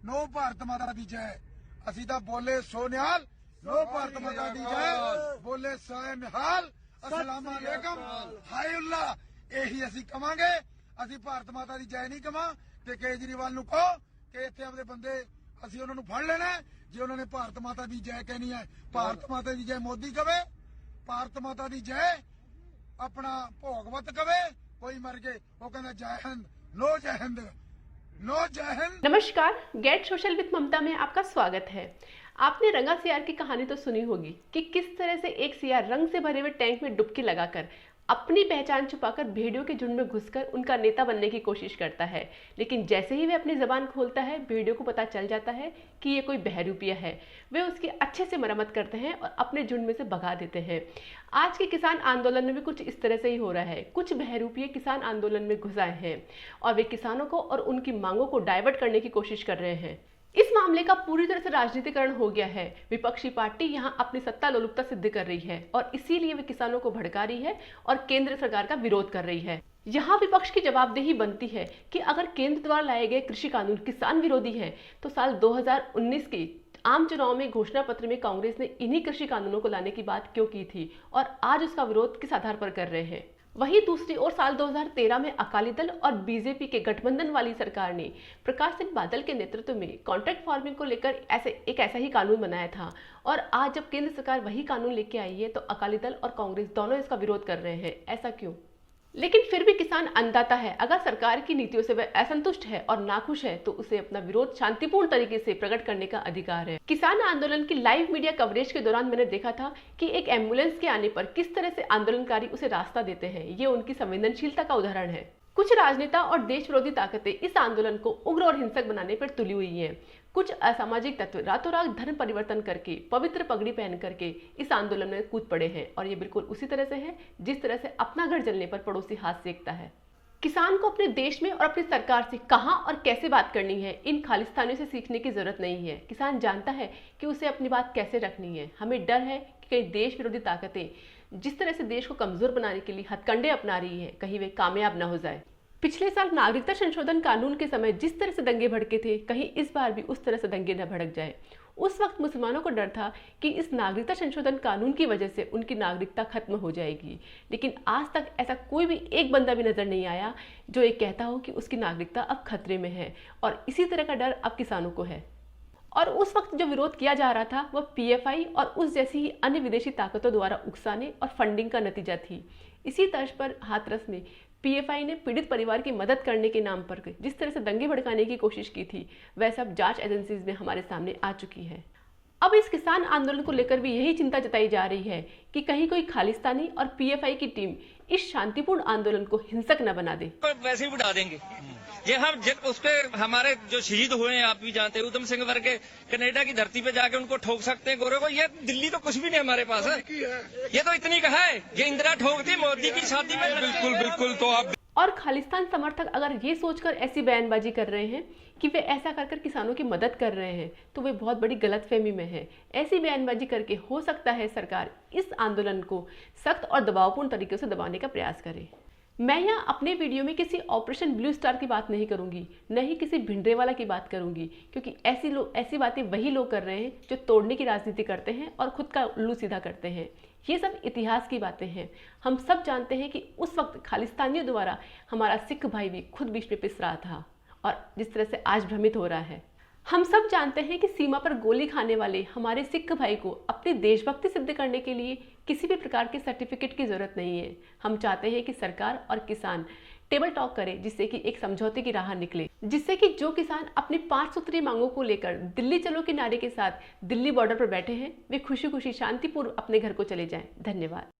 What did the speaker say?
No Bharat माता दी जय। ਅਸੀਂ ਤਾਂ ਬੋਲੇ ਸੋ ਨਿਹਾਲ, नो भारत माता दी जय, बोले सो निहाल, अस्सलाम वालेकुम, हाय उल्ला। यही ਅਸੀਂ ਕਵਾਂਗੇ। ਅਸੀਂ ਭਾਰਤ ਮਾਤਾ ਦੀ ਜੈ ਨਹੀਂ ਕਵਾਂ ਤੇ ਕੇਜਰੀਵਾਲ ਨੂੰ ਕਹੋ ਕਿ ਇੱਥੇ ਆਪਣੇ ਬੰਦੇ ਅਸੀਂ ਉਹਨਾਂ ਨੂੰ ਫੜ ਲੈਣਾ। ਜੇ ਉਹਨਾਂ ਨੇ ਭਾਰਤ ਮਾਤਾ ਦੀ ਜੈ ਕਹਿਣੀ ਹੈ, ਭਾਰਤ ਮਾਤਾ ਦੀ ਜੈ मोदी ਕਵੇ, ਭਾਰਤ ਮਾਤਾ ਦੀ ਜੈ अपना भोगवत कवे। कोई मर गए वो कहना जय हिंद, नो जय हिंद, नो जय हिंद। नमस्कार, गेट सोशल विद ममता में आपका स्वागत है। आपने रंगा सियार की कहानी तो सुनी होगी कि किस तरह से एक सियार रंग से भरे हुए टैंक में डुबकी लगाकर अपनी पहचान छुपाकर भेड़ियों के झुंड में घुसकर उनका नेता बनने की कोशिश करता है। लेकिन जैसे ही वह अपनी जबान खोलता है, भेड़ियों को पता चल जाता है कि ये कोई बहरूपिया है। वे उसकी अच्छे से मरम्मत करते हैं और अपने झुंड में से भगा देते हैं। आज के किसान आंदोलन में भी कुछ इस तरह से ही हो रहा है। कुछ बहरूपिये किसान आंदोलन में घुस आए हैं और वे किसानों को और उनकी मांगों को डाइवर्ट करने की कोशिश कर रहे हैं। इस मामले का पूरी तरह से राजनीतिकरण हो गया है। विपक्षी पार्टी यहां अपनी सत्ता लोलुपता सिद्ध कर रही है और इसीलिए वे किसानों को भड़का रही है और केंद्र सरकार का विरोध कर रही है। यहाँ विपक्ष की जवाबदेही बनती है कि अगर केंद्र द्वारा लाए गए कृषि कानून किसान विरोधी हैं, तो साल 2019 के आम चुनाव में घोषणा पत्र में कांग्रेस ने इन्हीं कृषि कानूनों को लाने की बात क्यों की थी और आज उसका विरोध किस आधार पर कर रहे हैं। वहीं दूसरी ओर साल 2013 में अकाली दल और बीजेपी के गठबंधन वाली सरकार ने प्रकाश सिंह बादल के नेतृत्व में कॉन्ट्रैक्ट फार्मिंग को लेकर ऐसा ही कानून बनाया था और आज जब केंद्र सरकार वही कानून लेके आई है तो अकाली दल और कांग्रेस दोनों इसका विरोध कर रहे हैं। ऐसा क्यों? लेकिन फिर भी किसान अन्नदाता है। अगर सरकार की नीतियों से वह असंतुष्ट है और नाखुश है तो उसे अपना विरोध शांतिपूर्ण तरीके से प्रकट करने का अधिकार है। किसान आंदोलन की लाइव मीडिया कवरेज के दौरान मैंने देखा था कि एक एम्बुलेंस के आने पर किस तरह से आंदोलनकारी उसे रास्ता देते हैं। ये उनकी संवेदनशीलता का उदाहरण है। कुछ राजनेता और देश विरोधी ताकतें इस आंदोलन को उग्र और हिंसक बनाने पर तुली हुई हैं। कुछ असामाजिक तत्व रातों रात धर्म परिवर्तन करके पवित्र पगड़ी पहन करके इस आंदोलन में कूद पड़े हैं और ये बिल्कुल उसी तरह से है जिस तरह से अपना घर जलने पर पड़ोसी हाथ सेकता है। किसान को अपने देश में और अपनी सरकार से कहां और कैसे बात करनी है, इन खालिस्तानियों से सीखने की जरूरत नहीं है। किसान जानता है कि उसे अपनी बात कैसे रखनी है। हमें डर है कि कई देश विरोधी ताकतें जिस तरह से देश को कमजोर बनाने के लिए हथकंडे अपना रही है, कहीं वे कामयाब न हो जाए। पिछले साल नागरिकता संशोधन कानून के समय जिस तरह से दंगे भड़के थे, कहीं इस बार भी उस तरह से दंगे न भड़क जाए। उस वक्त मुसलमानों को डर था कि इस नागरिकता संशोधन कानून की वजह से उनकी नागरिकता खत्म हो जाएगी, लेकिन आज तक ऐसा कोई भी एक बंदा भी नजर नहीं आया जो ये कहता हो कि उसकी नागरिकता अब खतरे में है। और इसी तरह का डर अब किसानों को है। और उस वक्त जो विरोध किया जा रहा था वह पीएफआई और उस जैसी ही अन्य विदेशी ताकतों द्वारा उकसाने और फंडिंग का नतीजा थी। इसी तर्ज पर हाथरस में पीएफआई ने पीड़ित परिवार की मदद करने के नाम पर जिस तरह से दंगे भड़काने की कोशिश की थी, वह सब जांच एजेंसीज में हमारे सामने आ चुकी है। अब इस किसान आंदोलन को लेकर भी यही चिंता जताई जा रही है कि कहीं कोई खालिस्तानी और पीएफआई की टीम इस शांतिपूर्ण आंदोलन को हिंसक न बना दे। वैसे ही उड़ा देंगे ये हम उस पे हमारे जो शहीद हुए हैं, आप भी जानते हैं, उधम सिंह वर्गे कनाडा की धरती पे जाके उनको ठोक सकते हैं गोरे को। ये दिल्ली तो कुछ भी नहीं हमारे पास है, ये तो इतनी कहा है ये इंदिरा ठोकती मोदी की शादी में। बिल्कुल बिल्कुल। तो आप और खालिस्तान समर्थक अगर ये सोचकर ऐसी बयानबाजी कर रहे हैं कि वे ऐसा कर किसानों की मदद कर रहे हैं तो वे बहुत बड़ी गलतफहमी में है। ऐसी बयानबाजी करके हो सकता है सरकार इस आंदोलन को सख्त और दबावपूर्ण तरीके से दबाने का प्रयास करे। मैं यहाँ अपने वीडियो में किसी ऑपरेशन ब्लू स्टार की बात नहीं करूंगी, न ही किसी भिंडरेवाला की बात करूंगी, क्योंकि ऐसी बातें वही लोग कर रहे हैं जो तोड़ने की राजनीति करते हैं और खुद का उल्लू सीधा करते हैं। ये सब इतिहास की बातें हैं। हम सब जानते हैं कि उस वक्त खालिस्तानियों द्वारा हमारा सिख भाई भी खुद बीच में पिस रहा था और जिस तरह से आज भ्रमित हो रहा है। हम सब जानते हैं कि सीमा पर गोली खाने वाले हमारे सिख भाई को अपनी देशभक्ति सिद्ध करने के लिए किसी भी प्रकार के सर्टिफिकेट की जरूरत नहीं है। हम चाहते हैं कि सरकार और किसान टेबल टॉक करें जिससे कि एक समझौते की राह निकले, जिससे कि जो किसान अपनी 5 सूत्री मांगों को लेकर दिल्ली चलो के नारे के साथ दिल्ली बॉर्डर पर बैठे हैं वे खुशी खुशी शांतिपूर्व अपने घर को चले जाएं। धन्यवाद।